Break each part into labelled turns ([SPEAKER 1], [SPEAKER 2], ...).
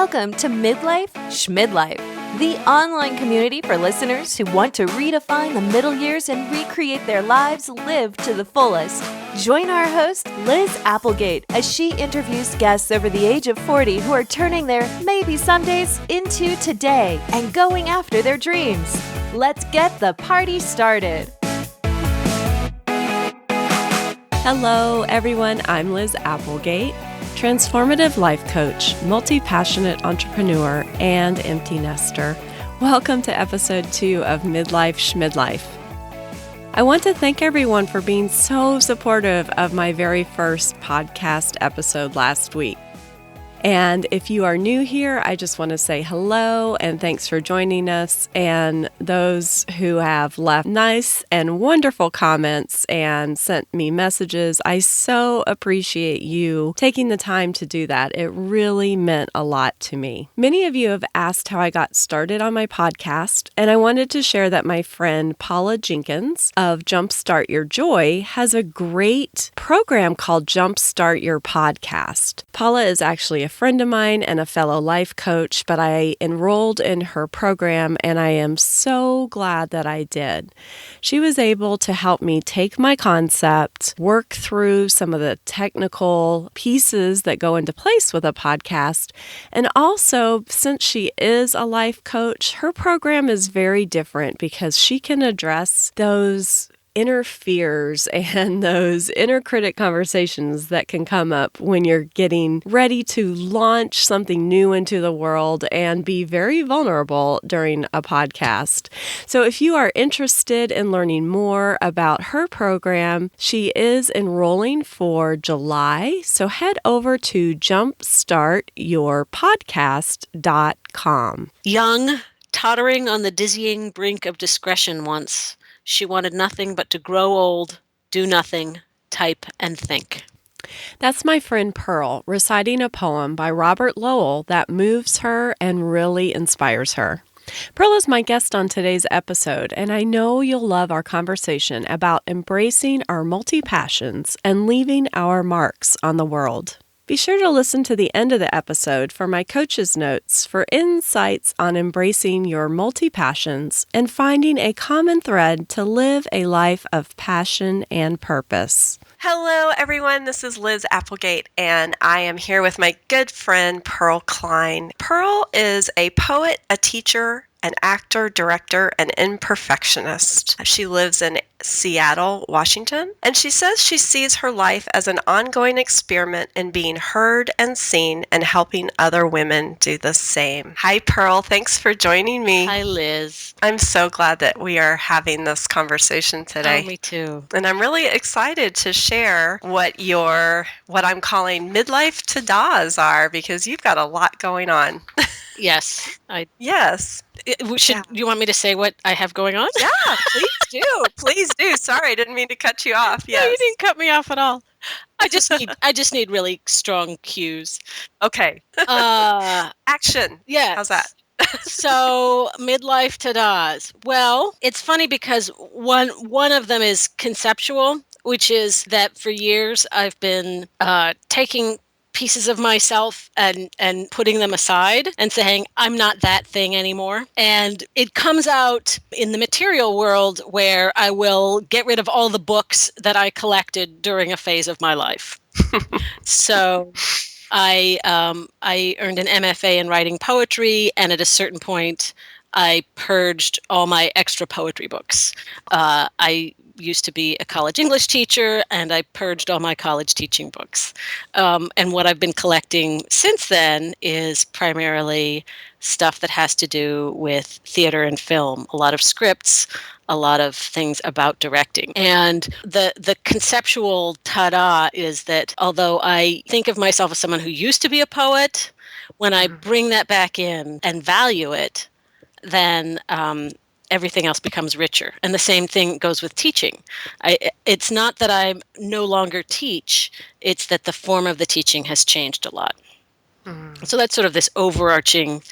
[SPEAKER 1] Welcome to Midlife Schmidlife, the online community for listeners who want to redefine the middle years and recreate their lives lived to the fullest. Join our host, Liz Applegate, as she interviews guests over the age of 40 who are turning their maybe somedays into today and going after their dreams. Let's get the party started.
[SPEAKER 2] Hello, everyone. I'm Liz Applegate, transformative life coach, multi-passionate entrepreneur, and empty nester. Welcome to episode 2 of Midlife Schmidlife. I want to thank everyone for being so supportive of my very first podcast episode last week. And if you are new here, I just want to say hello and thanks for joining us. And those who have left nice and wonderful comments and sent me messages, I so appreciate you taking the time to do that. It really meant a lot to me. Many of you have asked how I got started on my podcast, and I wanted to share that my friend Paula Jenkins of Jumpstart Your Joy has a great program called Jumpstart Your Podcast. Paula is actually a friend of mine and a fellow life coach, but I enrolled in her program and I am so glad that I did. She was able to help me take my concept, work through some of the technical pieces that go into place with a podcast, and also, since she is a life coach, her program is very different because she can address those inner fears and those inner critic conversations that can come up when you're getting ready to launch something new into the world and be very vulnerable during a podcast. So if you are interested in learning more about her program, she is enrolling for July. So head over to jumpstartyourpodcast.com.
[SPEAKER 3] Young, tottering on the dizzying brink of discretion once, she wanted nothing but to grow old, do nothing, type, and think.
[SPEAKER 2] That's my friend Pearl reciting a poem by Robert Lowell that moves her and really inspires her. Pearl is my guest on today's episode, and I know you'll love our conversation about embracing our multi-passions and leaving our marks on the world. Be sure to listen to the end of the episode for my coach's notes for insights on embracing your multi-passions and finding a common thread to live a life of passion and purpose. Hello, everyone. This is Liz Applegate, and I am here with my good friend, Pearl Klein. Pearl is a poet, a teacher, an actor, director, and imperfectionist. She lives in Seattle, Washington, and she says she sees her life as an ongoing experiment in being heard and seen and helping other women do the same. Hi, Pearl. Thanks for joining me.
[SPEAKER 3] Hi, Liz.
[SPEAKER 2] I'm so glad that we are having this conversation today.
[SPEAKER 3] Oh, me too.
[SPEAKER 2] And I'm really excited to share what I'm calling midlife to-dos are, because you've got a lot going on.
[SPEAKER 3] Yes.
[SPEAKER 2] Yes.
[SPEAKER 3] You want me to say what I have going on?
[SPEAKER 2] Yeah, please do. Please do. Sorry, I didn't mean to cut you off. Yes.
[SPEAKER 3] No, you didn't cut me off at all. I just need really strong cues.
[SPEAKER 2] Okay. Action.
[SPEAKER 3] Yeah.
[SPEAKER 2] How's that?
[SPEAKER 3] So, midlife to-dos. Well, it's funny because one of them is conceptual, which is that for years I've been taking pieces of myself and putting them aside and saying, I'm not that thing anymore. And it comes out in the material world where I will get rid of all the books that I collected during a phase of my life. So I earned an MFA in writing poetry, and at a certain point, I purged all my extra poetry books. I used to be a college English teacher, and I purged all my college teaching books. And what I've been collecting since then is primarily stuff that has to do with theater and film, a lot of scripts, a lot of things about directing. And the conceptual ta-da is that although I think of myself as someone who used to be a poet, when I bring that back in and value it, then everything else becomes richer. And the same thing goes with teaching. It's not that I no longer teach, it's that the form of the teaching has changed a lot. So that's sort of this overarching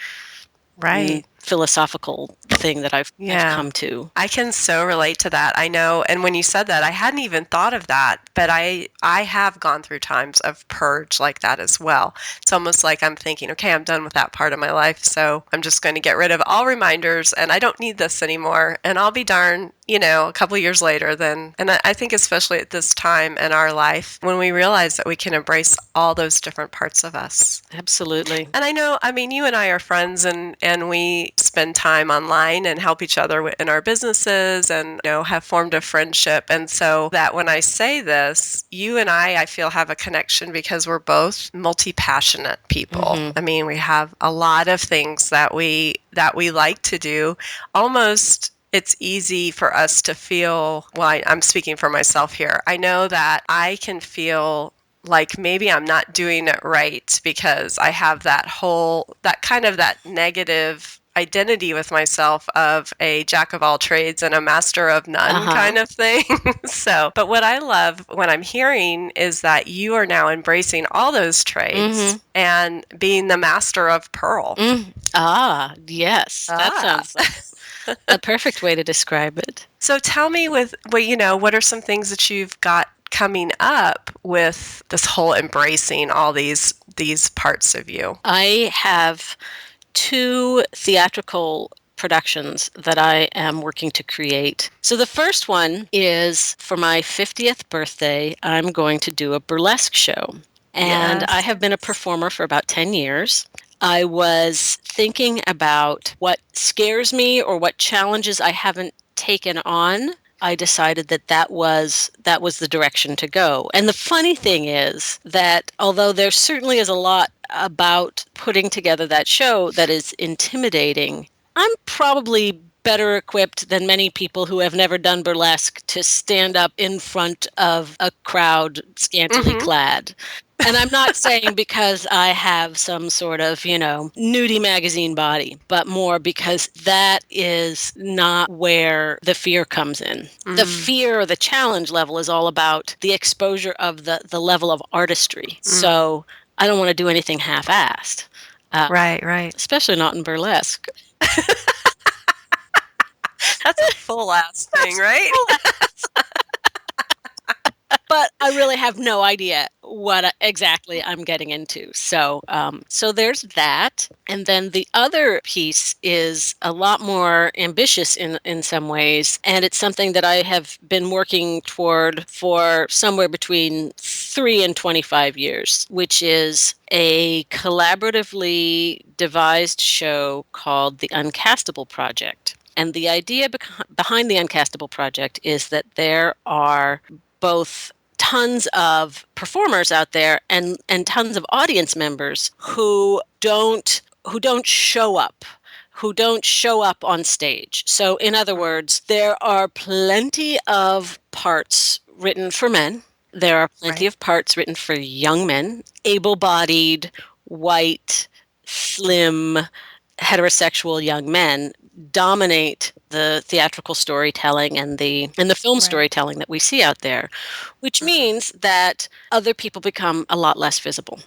[SPEAKER 3] philosophical thing that I've come to.
[SPEAKER 2] I can so relate to that. I know, and when you said that, I hadn't even thought of that, but I have gone through times of purge like that as well. It's almost like I'm thinking, okay, I'm done with that part of my life, so I'm just going to get rid of all reminders, and I don't need this anymore, and I'll be darned, a couple of years later then. And I think especially at this time in our life, when we realize that we can embrace all those different parts of us.
[SPEAKER 3] Absolutely.
[SPEAKER 2] And I know, you and I are friends, and we spend time online and help each other in our businesses, and have formed a friendship. And so that when I say this, you and I feel have a connection because we're both multi-passionate people.
[SPEAKER 3] Mm-hmm.
[SPEAKER 2] We have a lot of things that we like to do. Almost it's easy for us to feel, well, I'm speaking for myself here. I know that I can feel like maybe I'm not doing it right because I have that negative identity with myself of a jack of all trades and a master of none kind of thing. But what I love when I'm hearing is that you are now embracing all those trades and being the master of pearl.
[SPEAKER 3] Yes. That sounds like a perfect way to describe it.
[SPEAKER 2] So tell me what are some things that you've got coming up with this whole embracing all these parts of you?
[SPEAKER 3] I have 2 theatrical productions that I am working to create. So the first one is for my 50th birthday, I'm going to do a burlesque show. And I have been a performer for about 10 years. I was thinking about what scares me or what challenges I haven't taken on. I decided that was the direction to go. And the funny thing is that although there certainly is a lot about putting together that show that is intimidating, I'm probably better equipped than many people who have never done burlesque to stand up in front of a crowd scantily clad. And I'm not saying because I have some sort of, nudie magazine body, but more because that is not where the fear comes in. The fear or the challenge level is all about the exposure of the level of artistry. So I don't want to do anything half-assed.
[SPEAKER 2] Right.
[SPEAKER 3] Especially not in burlesque.
[SPEAKER 2] That's a full-ass thing, right?
[SPEAKER 3] But I really have no idea what exactly I'm getting into. So there's that. And then the other piece is a lot more ambitious in some ways. And it's something that I have been working toward for somewhere between 3 and 25 years, which is a collaboratively devised show called The Uncastable Project. And the idea behind the Uncastable Project is that there are both tons of performers out there and tons of audience members who don't show up on stage. So in other words, there are plenty of parts written for men. There are plenty of parts written for young men, able-bodied, white, slim, heterosexual young men dominate the theatrical storytelling and the film storytelling that we see out there, which means that other people become a lot less visible.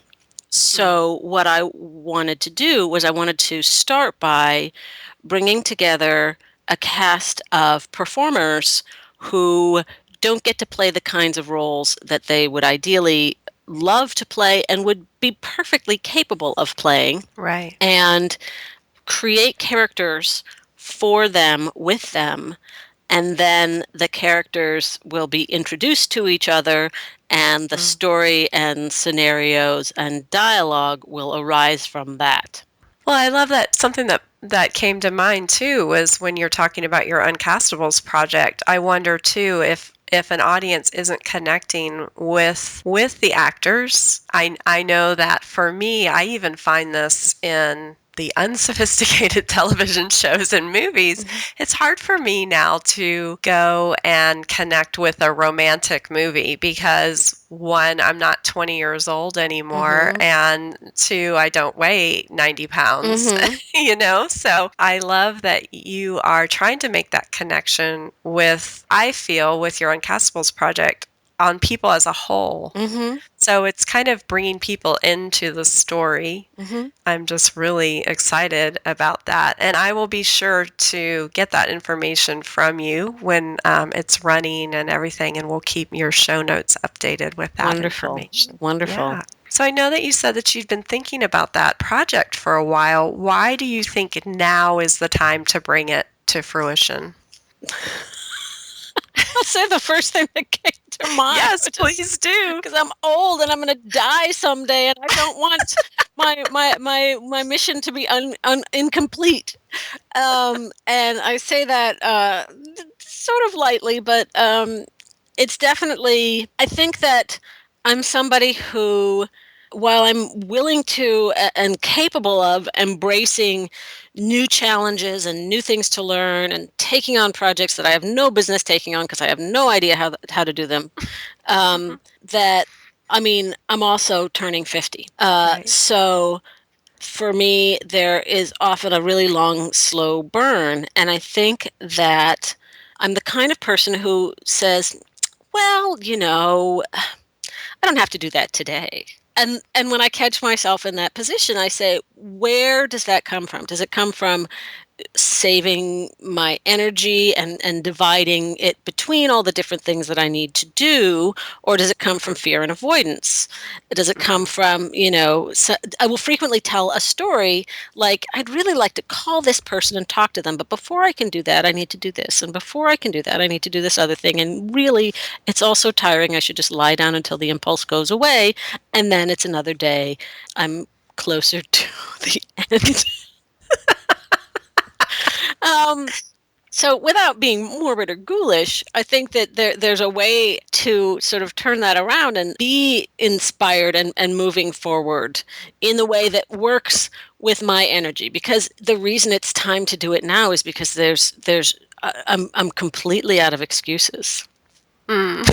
[SPEAKER 3] So what I wanted to do was I wanted to start by bringing together a cast of performers who don't get to play the kinds of roles that they would ideally love to play and would be perfectly capable of playing.
[SPEAKER 2] Right.
[SPEAKER 3] And create characters for them, with them, and then the characters will be introduced to each other, and the story and scenarios and dialogue will arise from that.
[SPEAKER 2] Well, I love that. Something that came to mind too was when you're talking about your Uncastables project. I wonder too if an audience isn't connecting with the actors. I know that for me, I even find this in the unsophisticated television shows and movies. It's hard for me now to go and connect with a romantic movie because 1, I'm not 20 years old anymore, and 2, I don't weigh 90 pounds, So I love that you are trying to make that connection with, I feel, with your Uncastables project, on people as a whole.
[SPEAKER 3] Mm-hmm.
[SPEAKER 2] So it's kind of bringing people into the story.
[SPEAKER 3] Mm-hmm.
[SPEAKER 2] I'm just really excited about that. And I will be sure to get that information from you when it's running and everything, and we'll keep your show notes updated with that
[SPEAKER 3] Wonderful.
[SPEAKER 2] information.
[SPEAKER 3] Wonderful.
[SPEAKER 2] Yeah. So I know that you said that you've been thinking about that project for a while. Why do you think now is the time to bring it to fruition?
[SPEAKER 3] I'll say the first thing that came to mind.
[SPEAKER 2] Yes, please do.
[SPEAKER 3] Because I'm old and I'm going to die someday, and I don't want my mission to be incomplete. And I say that sort of lightly, but it's definitely. I think that I'm somebody who, while I'm willing to and capable of embracing new challenges and new things to learn and taking on projects that I have no business taking on because I have no idea how to do them, that I mean, I'm also turning 50.
[SPEAKER 2] Right.
[SPEAKER 3] So for me, there is often a really long, slow burn. And I think that I'm the kind of person who says, well, I don't have to do that today. And when I catch myself in that position, I say, where does that come from? Does it come from saving my energy and dividing it between all the different things that I need to do? Or does it come from fear and avoidance? Does it come from, I will frequently tell a story like, I'd really like to call this person and talk to them, but before I can do that, I need to do this. And before I can do that, I need to do this other thing. And really, it's all so tiring. I should just lie down until the impulse goes away. And then it's another day. I'm closer to the end. Um, so without being morbid or ghoulish, I think that there's a way to sort of turn that around and be inspired and moving forward in the way that works with my energy. Because the reason it's time to do it now is because I'm completely out of excuses. And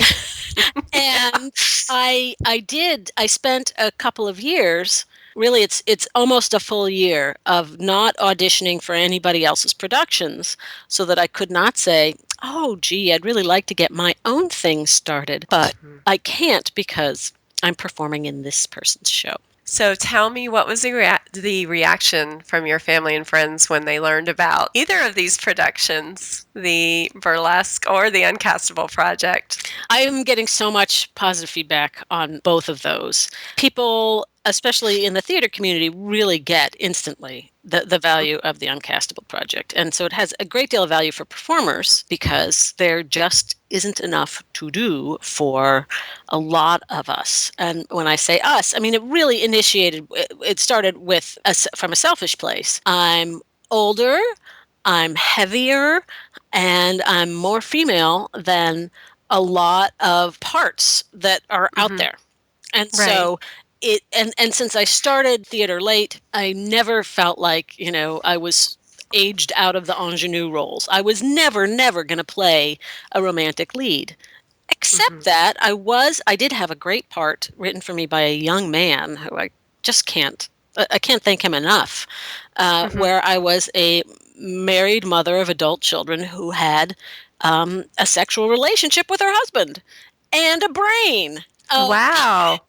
[SPEAKER 3] I spent a couple of years, really it's almost a full year of not auditioning for anybody else's productions so that I could not say, oh gee, I'd really like to get my own thing started, but I can't because I'm performing in this person's show.
[SPEAKER 2] So tell me, what was the reaction from your family and friends when they learned about either of these productions, the burlesque or the Uncastable project?
[SPEAKER 3] I am getting so much positive feedback on both of those. People, especially in the theater community, really get instantly the value of the Uncastable project. And so it has a great deal of value for performers because there just isn't enough to do for a lot of us. And when I say us, I mean, it started with from a selfish place. I'm older, I'm heavier, and I'm more female than a lot of parts that are out there. And so and since I started theater late, I never felt like, I was aged out of the ingenue roles. I was never going to play a romantic lead. Except that I did have a great part written for me by a young man who I can't thank him enough, where I was a married mother of adult children who had a sexual relationship with her husband and a brain.
[SPEAKER 2] Wow.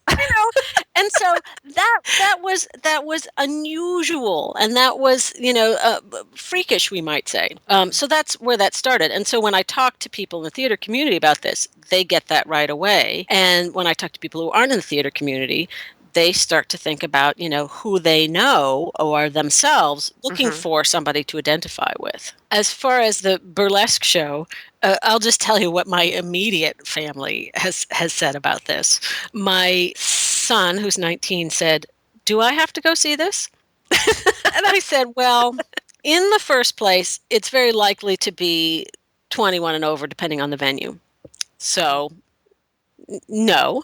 [SPEAKER 3] And so that was unusual, and that was freakish, we might say. So that's where that started. And so when I talk to people in the theater community about this, they get that right away. And when I talk to people who aren't in the theater community, they start to think about who they know or themselves looking for somebody to identify with. As far as the burlesque show, I'll just tell you what my immediate family has said about this. My son, who's 19, said, "Do I have to go see this?" And I said, "Well, in the first place, it's very likely to be 21 and over, depending on the venue. So no.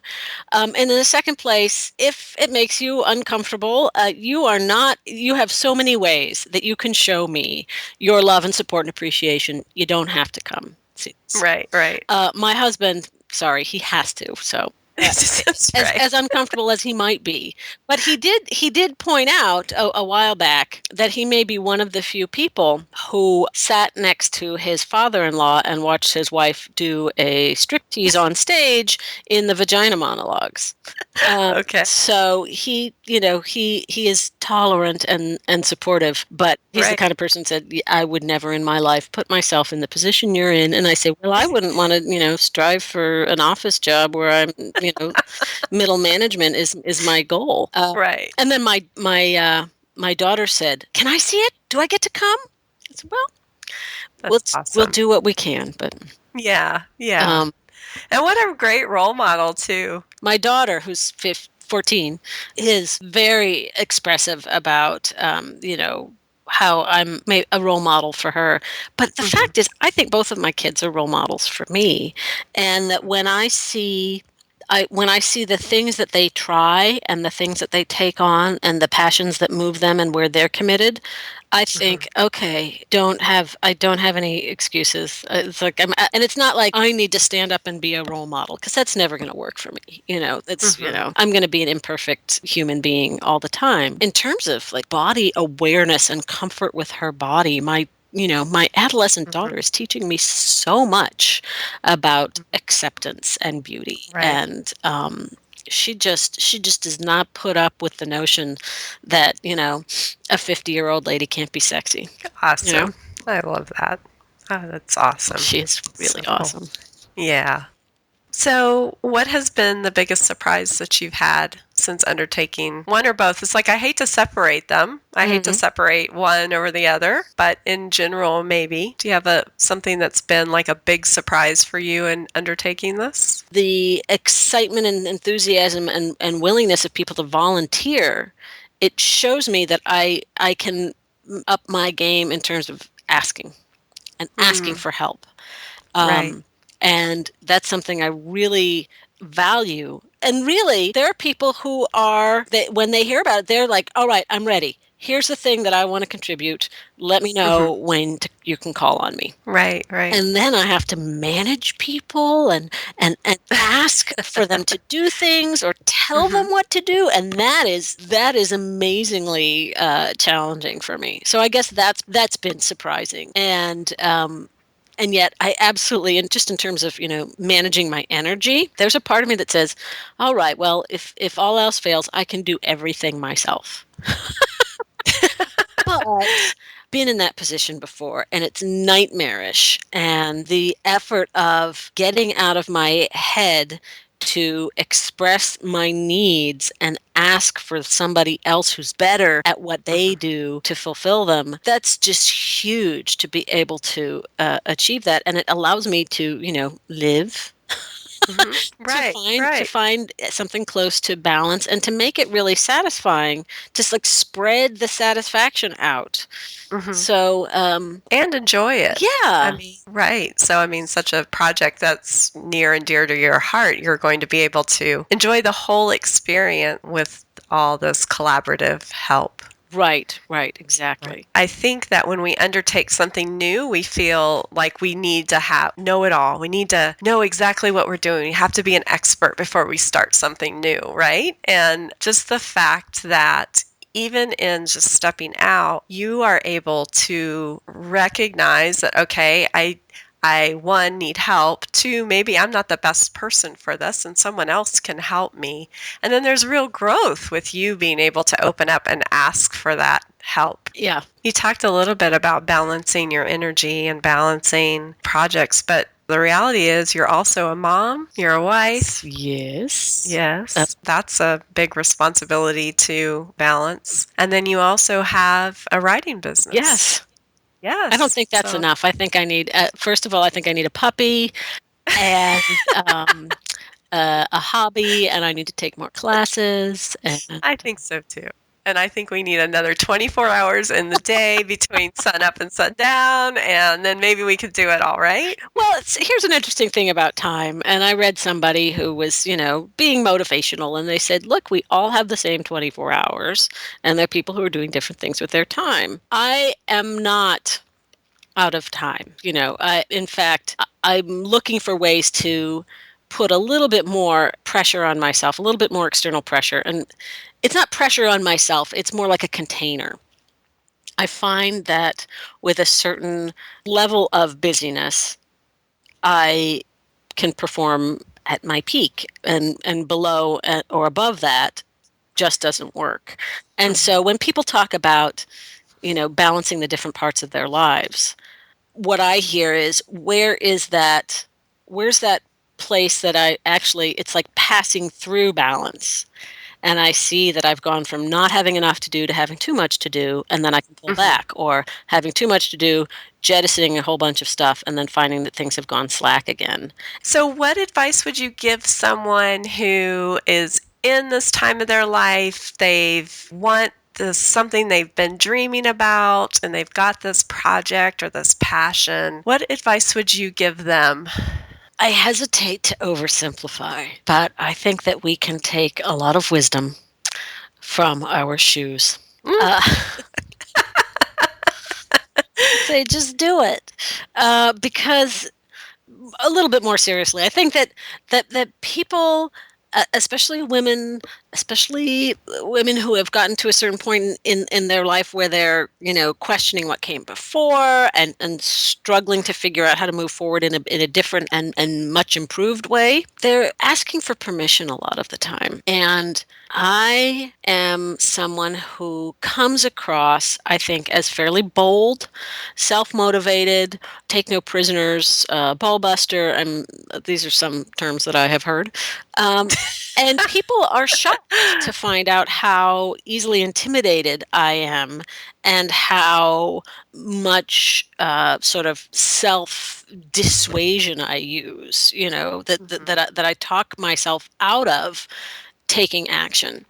[SPEAKER 3] And in the second place, if it makes you uncomfortable, you have so many ways that you can show me your love and support and appreciation. You don't have to come." See.
[SPEAKER 2] Right.
[SPEAKER 3] My husband, sorry, he has to. So
[SPEAKER 2] That's right.
[SPEAKER 3] as uncomfortable as he might be. But he did point out a while back that he may be one of the few people who sat next to his father-in-law and watched his wife do a striptease on stage in the vagina monologues.
[SPEAKER 2] Okay.
[SPEAKER 3] So he is tolerant and supportive, but he's the
[SPEAKER 2] Right.
[SPEAKER 3] kind of person who said, "Yeah, I would never in my life put myself in the position you're in." And I say, well, I wouldn't want to, strive for an office job where I'm, middle management is my goal.
[SPEAKER 2] Right.
[SPEAKER 3] And then my daughter said, "Can I see it? Do I get to come?" I said, "Well,
[SPEAKER 2] That's
[SPEAKER 3] we'll
[SPEAKER 2] awesome.
[SPEAKER 3] do what we can." But
[SPEAKER 2] Yeah. Yeah. And what a great role model too.
[SPEAKER 3] my daughter, who's 14, is very expressive about, how I'm a role model for her. But the
[SPEAKER 2] Hmm.
[SPEAKER 3] fact is, I think both of my kids are role models for me. And that when I see the things that they try and the things that they take on and the passions that move them and where they're committed, I
[SPEAKER 2] Hmm.
[SPEAKER 3] think, okay, I don't have any excuses. It's like and it's not like I need to stand up and be a role model because that's never going to work for me.
[SPEAKER 2] Hmm.
[SPEAKER 3] I'm going to be an imperfect human being all the time. In terms of like body awareness and comfort with her body, my adolescent
[SPEAKER 2] Hmm.
[SPEAKER 3] daughter is teaching me so much about acceptance and beauty,
[SPEAKER 2] Right.
[SPEAKER 3] and she just does not put up with the notion that a 50-year-old lady can't be sexy. you know
[SPEAKER 2] Awesome. I love that. Oh, that's awesome.
[SPEAKER 3] she is
[SPEAKER 2] So
[SPEAKER 3] really
[SPEAKER 2] cool.
[SPEAKER 3] awesome.
[SPEAKER 2] Yeah. So, what has been the biggest surprise that you've had since undertaking one or both? It's like I hate to separate them. I hate to
[SPEAKER 3] Mhm.
[SPEAKER 2] separate one over the other, but in general, maybe. Do you have something that's been like a big surprise for you in undertaking this?
[SPEAKER 3] The excitement and enthusiasm and willingness of people to volunteer, it shows me that I can up my game in terms of asking
[SPEAKER 2] Mm,
[SPEAKER 3] for help.
[SPEAKER 2] right.
[SPEAKER 3] Um, and that's something I really value. And really, there are people who when they hear about it, they're like, all right, I'm ready. Here's the thing that I want to contribute. Let me
[SPEAKER 2] Hmm.
[SPEAKER 3] know when you can call on me.
[SPEAKER 2] Right, right.
[SPEAKER 3] And then I have to manage people and ask for them to do things or tell
[SPEAKER 2] Hmm.
[SPEAKER 3] them what to do, and that is amazingly challenging for me. So I guess that's been surprising, and yet I absolutely, and just in terms of managing my energy, there's a part of me that says, all right, well, if all else fails, I can do everything myself. But been in that position before and it's nightmarish, and the effort of getting out of my head to express my needs and ask for somebody else who's better at what they
[SPEAKER 2] Hmm.
[SPEAKER 3] do to fulfill them, that's just huge to be able to achieve that. And it allows me to live,
[SPEAKER 2] Hmm.
[SPEAKER 3] to
[SPEAKER 2] Right,
[SPEAKER 3] find to
[SPEAKER 2] right.
[SPEAKER 3] find something close to balance and to make it really satisfying, just like spread the satisfaction out.
[SPEAKER 2] Hmm.
[SPEAKER 3] So
[SPEAKER 2] And enjoy it. I
[SPEAKER 3] yeah.
[SPEAKER 2] mean, right. So, I mean, such a project that's near and dear to your heart, you're going to be able to enjoy the whole experience with all this collaborative help.
[SPEAKER 3] Right,
[SPEAKER 2] Right.
[SPEAKER 3] exactly.
[SPEAKER 2] I think that when we undertake something new, we feel like we need to know it all. We need to know exactly what we're doing. We have to be an expert before we start something new, right? And just the fact that even in just stepping out, you are able to recognize that, okay, I one need help, two, maybe I'm not the best person for this and someone else can help me. And then there's real growth with you being able to open up and ask for that help.
[SPEAKER 3] Yeah.
[SPEAKER 2] You talked a little bit about balancing your energy and balancing projects, but the reality is you're also a mom, you're a wife.
[SPEAKER 3] Yes.
[SPEAKER 2] Yes, that's a big responsibility to balance. And then you also have a writing business.
[SPEAKER 3] Yes. I don't
[SPEAKER 2] Yes.
[SPEAKER 3] think that's
[SPEAKER 2] So
[SPEAKER 3] enough. I think I need, first of all, I think I need a puppy and a hobby, and I need to take more classes. And
[SPEAKER 2] I think so too. And I think we need another 24 hours in the day between sun up and sundown, and then maybe we could do it all, right?
[SPEAKER 3] well, here's an interesting thing about time. And I read somebody who was, being motivational, and they said, look, we all have the same 24 hours, and there are people who are doing different things with their time. I am not out of time. In fact, I'm looking for ways to put a little bit more pressure on myself, a little bit more external pressure. And it's not pressure on myself, it's more like a container. I find that with a certain level of busyness, I can perform at my peak, and below or above that just doesn't work. And
[SPEAKER 2] Mhm.
[SPEAKER 3] so when people talk about, balancing the different parts of their lives, what I hear is, where's that place that I actually, it's like passing through balance. And I see that I've gone from not having enough to do to having too much to do, and then I can pull
[SPEAKER 2] Mhm.
[SPEAKER 3] back, or having too much to do, jettisoning a whole bunch of stuff, and then finding that things have gone slack again.
[SPEAKER 2] So, what advice would you give someone who is in this time of their life? They've want this something they've been dreaming about, and they've got this project or this passion. What advice would you give them?
[SPEAKER 3] I hesitate to oversimplify, but I think that we can take a lot of wisdom from our shoes.
[SPEAKER 2] Mm,
[SPEAKER 3] Uh, say, just do it. Because a little bit more seriously, I think that people, especially women, who have gotten to a certain point in their life where they're, questioning what came before, and struggling to figure out how to move forward in a different and much improved way, they're asking for permission a lot of the time. And I am someone who comes across, I think, as fairly bold, self-motivated, take no prisoners, ball buster. These are some terms that I have heard. Um, and people are shocked to find out how easily intimidated I am, and how much sort of self dissuasion I use,
[SPEAKER 2] mhm,
[SPEAKER 3] that I talk myself out of taking action.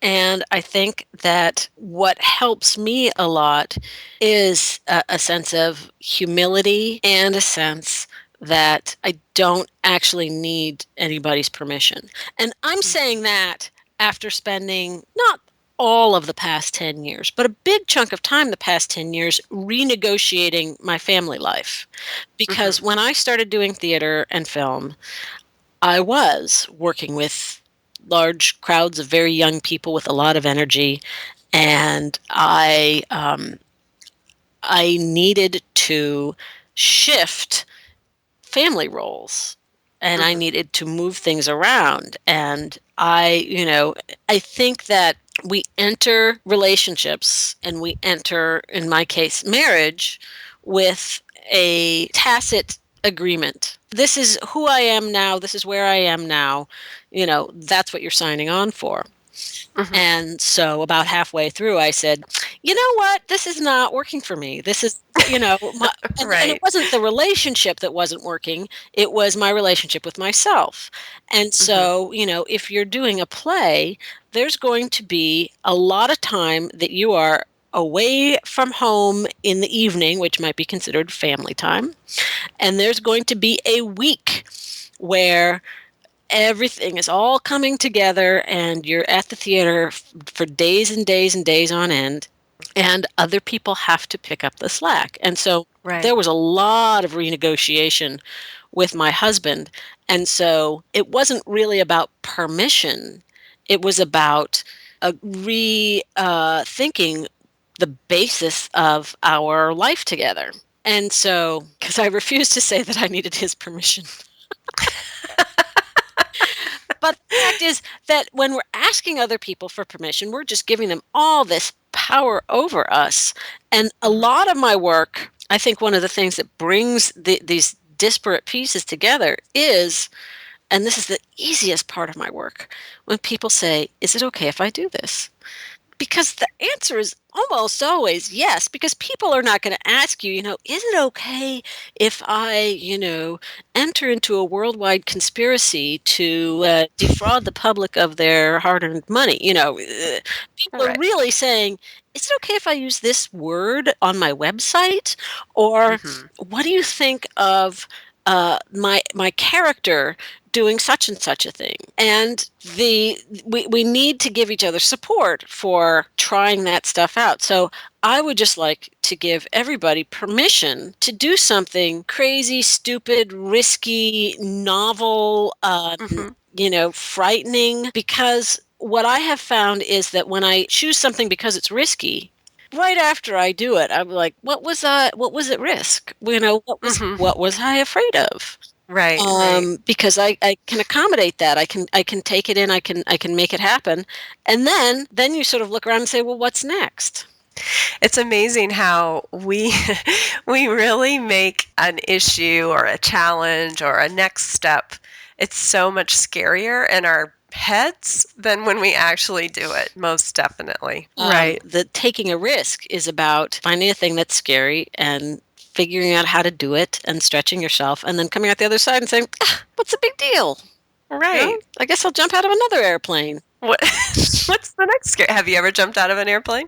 [SPEAKER 3] And I think that what helps me a lot is a sense of humility, and a sense that I don't actually need anybody's permission. And I'm
[SPEAKER 2] mhm,
[SPEAKER 3] saying that after spending not all of the past 10 years, but a big chunk of time the past 10 years renegotiating my family life.
[SPEAKER 2] mhm,
[SPEAKER 3] Because when I started doing theater and film, I was working with large crowds of very young people with a lot of energy, and I needed to shift family roles, and I
[SPEAKER 2] mhm,
[SPEAKER 3] needed to move things around. And I think that we enter relationships, and we enter, in my case, marriage, with a tacit agreement. This is who I am now, this is where I am now, that's what you're signing on for.
[SPEAKER 2] mhm.
[SPEAKER 3] And so about halfway through, I said, "You know what? This is not working for me. This is, and it
[SPEAKER 2] Right.
[SPEAKER 3] wasn't the relationship that wasn't working. It was my relationship with myself." And
[SPEAKER 2] Mhm,
[SPEAKER 3] so, if you're doing a play, there's going to be a lot of time that you are away from home in the evening, which might be considered family time. And there's going to be a week where everything is all coming together, and you're at the theater for days and days and days on end, and other people have to pick up the slack. And so
[SPEAKER 2] right.
[SPEAKER 3] there was a lot of renegotiation with my husband. And so it wasn't really about permission, it was about thinking the basis of our life together. And so, because I refused to say that I needed his permission. But the fact is that when we're asking other people for permission, we're just giving them all this power over us. And a
[SPEAKER 2] Mhm,
[SPEAKER 3] lot of my work, I think one of the things that brings these disparate pieces together is, and this is the easiest part of my work, when people say, "Is it okay if I do this?" Because the answer is almost always yes, because people are not going to ask you, "Is it okay if I, enter into a worldwide conspiracy to defraud the public of their hard earned money?" People are
[SPEAKER 2] right.
[SPEAKER 3] really saying, "Is it okay if I use this word on my website?" Or,
[SPEAKER 2] Mhm,
[SPEAKER 3] "What do you think of my character doing such and such a thing. And we need to give each other support for trying that stuff out. So I would just like to give everybody permission to do something crazy, stupid, risky, novel,
[SPEAKER 2] Hmm.
[SPEAKER 3] frightening, because what I have found is that when I choose something because it's risky, right after I do it, I'm like, what was at risk?
[SPEAKER 2] Hmm.
[SPEAKER 3] What was I afraid of?
[SPEAKER 2] Right, right.
[SPEAKER 3] Because I can accommodate that. I can take it in. I can make it happen. And then you sort of look around and say, well, what's next?
[SPEAKER 2] It's amazing how we we really make an issue or a challenge or a next step. It's so much scarier in our heads than when we actually do it, most definitely. Right.
[SPEAKER 3] The taking a risk is about finding a thing that's scary and figuring out how to do it and stretching yourself, and then coming out the other side and saying, what's the big deal?
[SPEAKER 2] Right.
[SPEAKER 3] I guess I'll jump out of another airplane.
[SPEAKER 2] What what's the next scare? Have you ever jumped out of an airplane?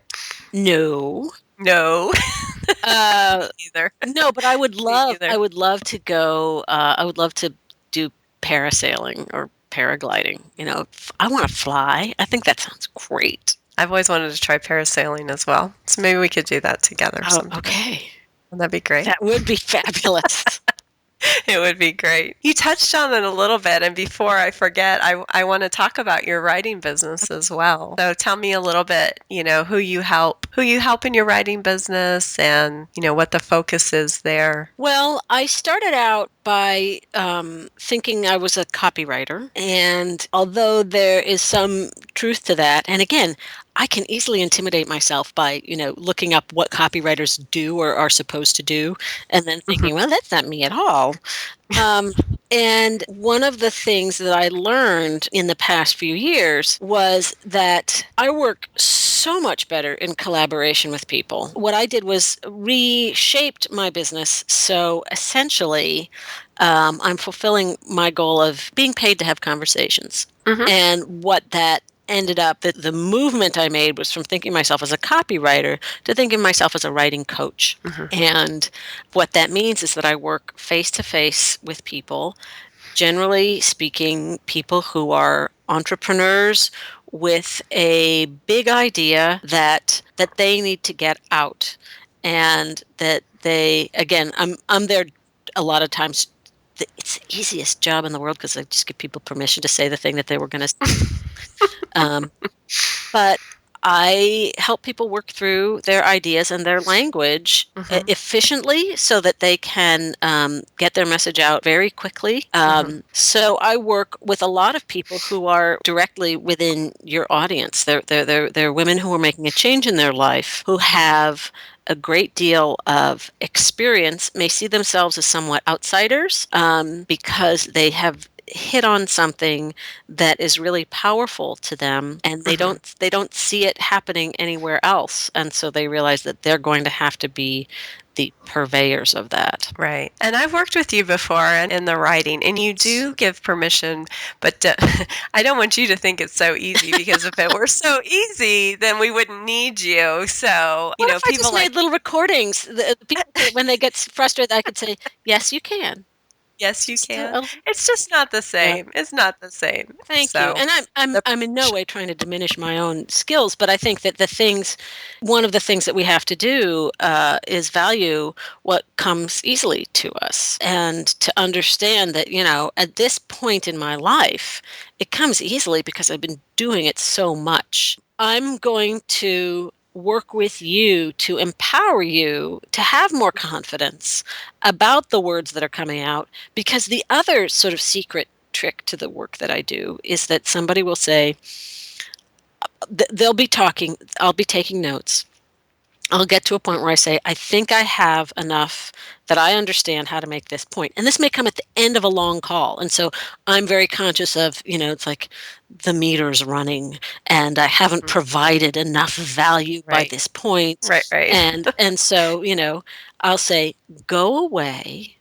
[SPEAKER 3] No.
[SPEAKER 2] No.
[SPEAKER 3] Uh,
[SPEAKER 2] Either.
[SPEAKER 3] no, but
[SPEAKER 2] Me either.
[SPEAKER 3] I would love to go, I would love to do parasailing or paragliding. I want to fly. I think that sounds great.
[SPEAKER 2] I've always wanted to try parasailing as well. So maybe we could do that together
[SPEAKER 3] Oh,
[SPEAKER 2] sometime.
[SPEAKER 3] okay.
[SPEAKER 2] Wouldn't that be great?
[SPEAKER 3] That would be fabulous.
[SPEAKER 2] It would be great. You touched on it a little bit, and before I forget, I want to talk about your writing business as well. So tell me a little bit, who you help in your writing business, and what the focus is there.
[SPEAKER 3] Well, I started out by thinking I was a copywriter. And although there is some truth to that, and again, I can easily intimidate myself by, looking up what copywriters do or are supposed to do, and then
[SPEAKER 2] Mhm.
[SPEAKER 3] thinking, well, that's not me at all. Um, and one of the things that I learned in the past few years was that I work so much better in collaboration with people. What I did was reshaped my business. So essentially, I'm fulfilling my goal of being paid to have conversations.
[SPEAKER 2] Mhm.
[SPEAKER 3] And what that ended up, that the movement I made was from thinking myself as a copywriter to thinking myself as a writing coach.
[SPEAKER 2] Mhm.
[SPEAKER 3] And what that means is that I work face to face with people, generally speaking, people who are entrepreneurs with a big idea that they need to get out, and that they, again, I'm there a lot of times. It's the easiest job in the world because I just give people permission to say the thing that they were going to say. Um, but I help people work through their ideas and their language
[SPEAKER 2] Mhm.
[SPEAKER 3] efficiently so that they can get their message out very quickly.
[SPEAKER 2] Mhm.
[SPEAKER 3] So I work with a lot of people who are directly within your audience. They're women who are making a change in their life, who have a great deal of experience, may see themselves as somewhat outsiders because they have hit on something that is really powerful to them, and
[SPEAKER 2] Mhm.
[SPEAKER 3] they don't see it happening anywhere else, and so they realize that they're going to have to be the purveyors of that.
[SPEAKER 2] Right. And I've worked with you before and in the writing, and you do give permission, but I don't want you to think it's so easy because if it were so easy, then we wouldn't need you. So,
[SPEAKER 3] What if I
[SPEAKER 2] people
[SPEAKER 3] just
[SPEAKER 2] like,
[SPEAKER 3] made little recordings? The people when they get frustrated, I could say, "Yes, you can."
[SPEAKER 2] yes, you
[SPEAKER 3] Just
[SPEAKER 2] can. It's just not the
[SPEAKER 3] yeah.
[SPEAKER 2] same. It's not the same.
[SPEAKER 3] Thank you.
[SPEAKER 2] So,
[SPEAKER 3] And
[SPEAKER 2] the
[SPEAKER 3] I'm in no
[SPEAKER 2] permission.
[SPEAKER 3] way trying to diminish my own skills, but I think that one of the things that we have to do is value what comes easily to us, and to understand that, at this point in my life, it comes easily because I've been doing it so much. I'm going to work with you to empower you to have more confidence about the words that are coming out, because the other sort of secret trick to the work that I do is that somebody will say, they'll be talking, I'll be taking notes. I'll get to a point where I say, I think I have enough that I understand how to make this point. And this may come at the end of a long call. And so I'm very conscious of, it's like the meter's running and I haven't
[SPEAKER 2] Mhm.
[SPEAKER 3] provided enough value by
[SPEAKER 2] Right.
[SPEAKER 3] this point.
[SPEAKER 2] Right, right.
[SPEAKER 3] And so, I'll say, go away,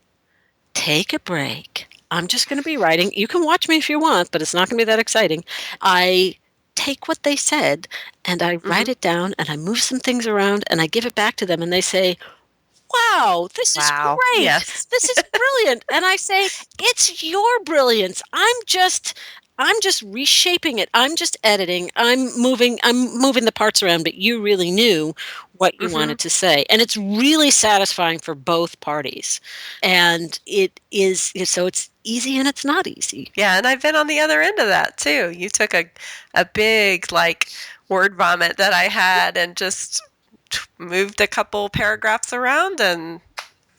[SPEAKER 3] take a break. I'm just going to be writing. You can watch me if you want, but it's not going to be that exciting. I take what they said and I write
[SPEAKER 2] Mhm.
[SPEAKER 3] it down and I move some things around and I give it back to them and they say, wow, this is
[SPEAKER 2] Wow.
[SPEAKER 3] great.
[SPEAKER 2] Yes.
[SPEAKER 3] This is brilliant. And I say, it's your brilliance. I'm just reshaping it. I'm just editing. I'm moving the parts around, but you really knew what you
[SPEAKER 2] Hmm.
[SPEAKER 3] wanted to say. And it's really satisfying for both parties. And it is, so it's easy and it's not easy.
[SPEAKER 2] Yeah, and I've been on the other end of that too. You took a big like word vomit that I had and just moved a couple paragraphs around and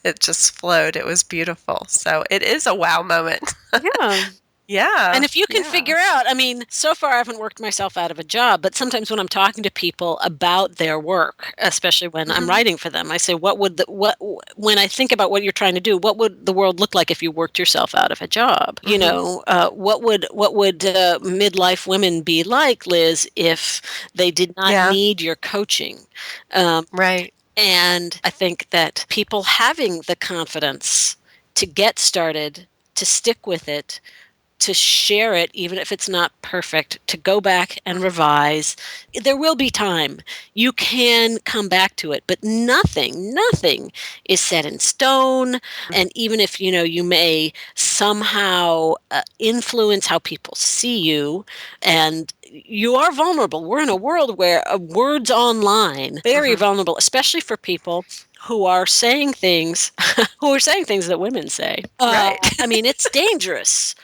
[SPEAKER 2] it just flowed. It was beautiful. So it is a wow moment.
[SPEAKER 3] Yeah.
[SPEAKER 2] Yeah.
[SPEAKER 3] And if you can
[SPEAKER 2] Yeah.
[SPEAKER 3] figure out, I mean, so far I haven't worked myself out of a job, but sometimes when I'm talking to people about their work, especially when I'm
[SPEAKER 2] Hmm.
[SPEAKER 3] writing for them, I say, when I think about what you're trying to do, what would the world look like if you worked yourself out of a job?
[SPEAKER 2] Hmm.
[SPEAKER 3] What would midlife women be like, Liz, if they did not
[SPEAKER 2] Yeah.
[SPEAKER 3] need your coaching? Um,
[SPEAKER 2] Right.
[SPEAKER 3] and I think that people having the confidence to get started, to stick with it, to share it, even if it's not perfect, to go back and
[SPEAKER 2] Hmm.
[SPEAKER 3] revise. There will be time. You can come back to it, but nothing is set in stone. And even if you may somehow influence how people see you, and you are vulnerable. We're in a world where words online very
[SPEAKER 2] Hmm.
[SPEAKER 3] vulnerable, especially for people who are saying things that women say.
[SPEAKER 2] Right.
[SPEAKER 3] I mean, it's dangerous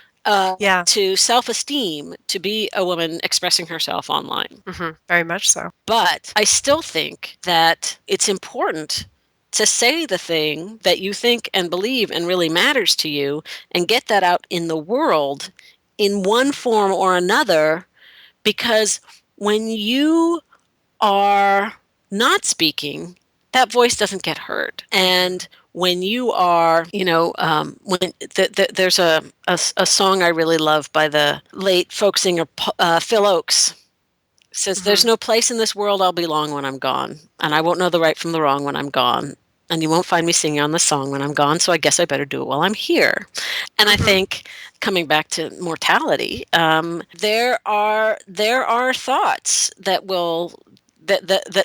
[SPEAKER 2] Yeah.
[SPEAKER 3] to self-esteem to be a woman expressing herself online.
[SPEAKER 2] Hmm. Very much so.
[SPEAKER 3] But I still think that it's important to say the thing that you think and believe and really matters to you and get that out in the world in one form or another, because when you are not speaking, that voice doesn't get heard.
[SPEAKER 2] Hmm.
[SPEAKER 3] And when you are, there's a song I really love by the late folk singer Phil Oakes. It says,
[SPEAKER 2] Hmm.
[SPEAKER 3] "There's no place in this world I'll belong when I'm gone, and I won't know the right from the wrong when I'm gone. And you won't find me singing on the song when I'm gone, so I guess I better do it while I'm here." And I
[SPEAKER 2] Hmm.
[SPEAKER 3] think, coming back to mortality, there are thoughts that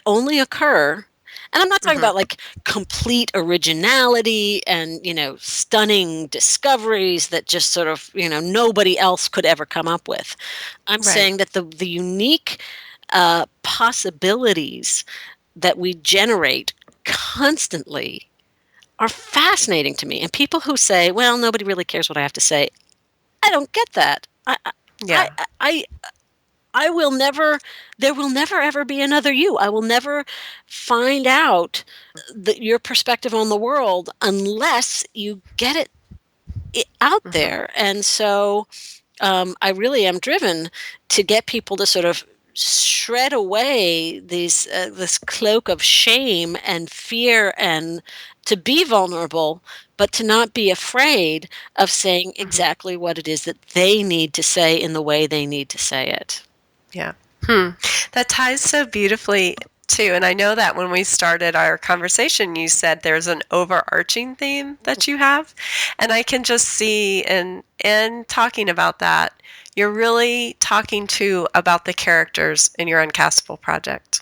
[SPEAKER 3] only occur. And I'm not talking
[SPEAKER 2] Hmm.
[SPEAKER 3] about like complete originality and stunning discoveries that just sort of nobody else could ever come up with. I'm
[SPEAKER 2] Right.
[SPEAKER 3] saying that the unique possibilities that we generate constantly are fascinating to me. And people who say, "Well, nobody really cares what I have to say," I don't get that. I,
[SPEAKER 2] Yeah.
[SPEAKER 3] I, I will never. There will never ever be another you. I will never find out your perspective on the world unless you get it out
[SPEAKER 2] Hmm.
[SPEAKER 3] there. And so I really am driven to get people to sort of shred away this cloak of shame and fear, and to be vulnerable, but to not be afraid of saying
[SPEAKER 2] Hmm.
[SPEAKER 3] exactly what it is that they need to say in the way they need to say it.
[SPEAKER 2] Yeah. Hmm. That ties so beautifully too. And I know that when we started our conversation, you said there's an overarching theme that you have. And I can just see in talking about that, you're really talking to about the characters in your Uncastable project.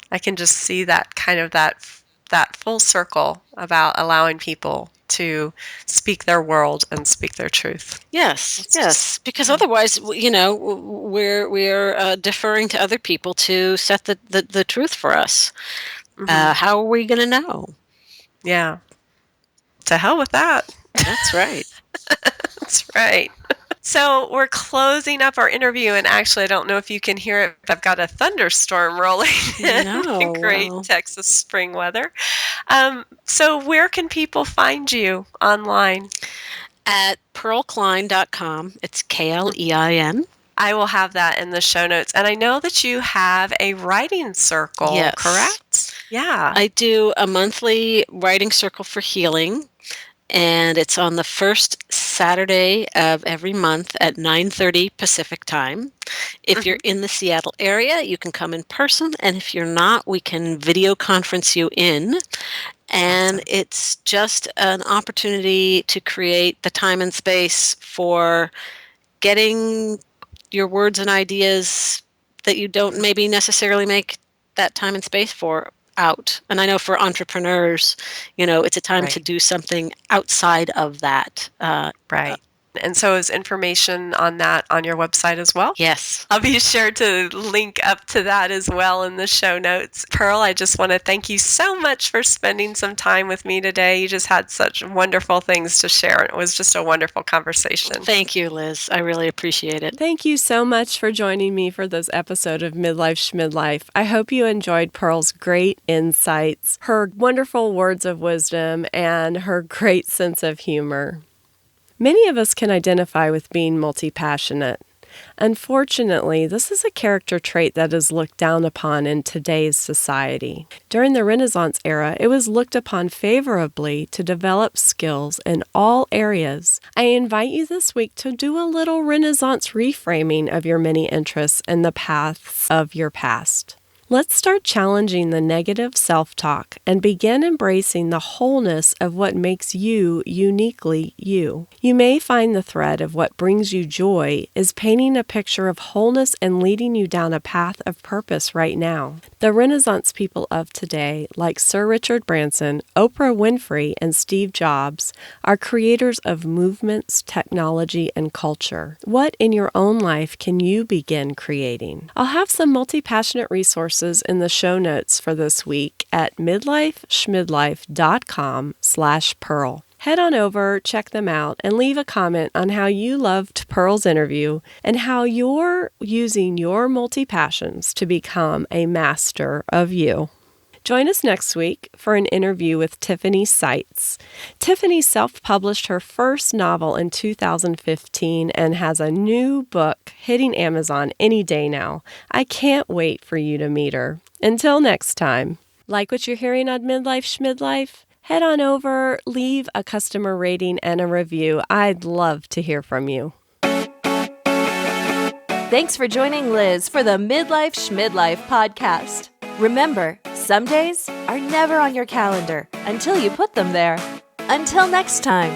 [SPEAKER 2] I can just see that kind of that full circle about allowing people to speak their world and speak their truth.
[SPEAKER 3] Yes,
[SPEAKER 2] It's just
[SPEAKER 3] yes, because
[SPEAKER 2] yeah.
[SPEAKER 3] otherwise, we're deferring to other people to set the truth for us.
[SPEAKER 2] Hmm.
[SPEAKER 3] How are we going to know?
[SPEAKER 2] Yeah. To hell with that.
[SPEAKER 3] That's right.
[SPEAKER 2] That's right. So we're closing up our interview, and actually, I don't know if you can hear it, but I've got a thunderstorm rolling in. The
[SPEAKER 3] No,
[SPEAKER 2] great
[SPEAKER 3] well,
[SPEAKER 2] Texas spring weather. So where can people find you online?
[SPEAKER 3] at pearlklein.com. It's Klein.
[SPEAKER 2] I will have that in the show notes. And I know that you have a writing circle,
[SPEAKER 3] Yes.
[SPEAKER 2] correct? Yeah.
[SPEAKER 3] I do a monthly writing circle for healing, and it's on the first Saturday of every month at 9:30 Pacific time. If you're
[SPEAKER 2] Hmm.
[SPEAKER 3] in the Seattle area, you can come in person, and if you're not, we can video conference you in. And
[SPEAKER 2] Awesome.
[SPEAKER 3] it's just an opportunity to create the time and space for getting your words and ideas that you don't
[SPEAKER 2] Hmm.
[SPEAKER 3] maybe necessarily make that time and space for out. And I know for entrepreneurs, it's a time to
[SPEAKER 2] Right.
[SPEAKER 3] do something outside of that.
[SPEAKER 2] Right. And so is information on that on your website as well?
[SPEAKER 3] Yes.
[SPEAKER 2] I'll be sure to link up to that as well in the show notes. Pearl, I just want to thank you so much for spending some time with me today. You just had such wonderful things to share. It was just a wonderful conversation.
[SPEAKER 3] Thank you, Liz. I really appreciate it.
[SPEAKER 2] Thank you so much for joining me for this episode of Midlife Schmidlife. I hope you enjoyed Pearl's great insights, her wonderful words of wisdom, and her great sense of humor. Many of us can identify with being multi-passionate. Unfortunately, this is a character trait that is looked down upon in today's society. During the Renaissance era, it was looked upon favorably to develop skills in all areas. I invite you this week to do a little Renaissance reframing of your many interests and the paths of your past. Let's start challenging the negative self-talk and begin embracing the wholeness of what makes you uniquely you. You may find the thread of what brings you joy is painting a picture of wholeness and leading you down a path of purpose right now. The Renaissance people of today, like Sir Richard Branson, Oprah Winfrey, and Steve Jobs, are creators of movements, technology, and culture. What in your own life can you begin creating? I'll have some multi-passionate resources in the show notes for this week at midlifeschmidlife.com/Pearl. Head on over, check them out, and leave a comment on how you loved Pearl's interview and how you're using your multi-passions to become a master of you. Join us next week for an interview with Tiffany Seitz. Tiffany self-published her first novel in 2015 and has a new book hitting Amazon any day now. I can't wait for you to meet her. Until next time, like what you're hearing on Midlife Schmidlife? Head on over, leave a customer rating and a review. I'd love to hear from you.
[SPEAKER 1] Thanks for joining Liz for the Midlife Schmidlife podcast. Remember, some days are never on your calendar until you put them there. Until next time.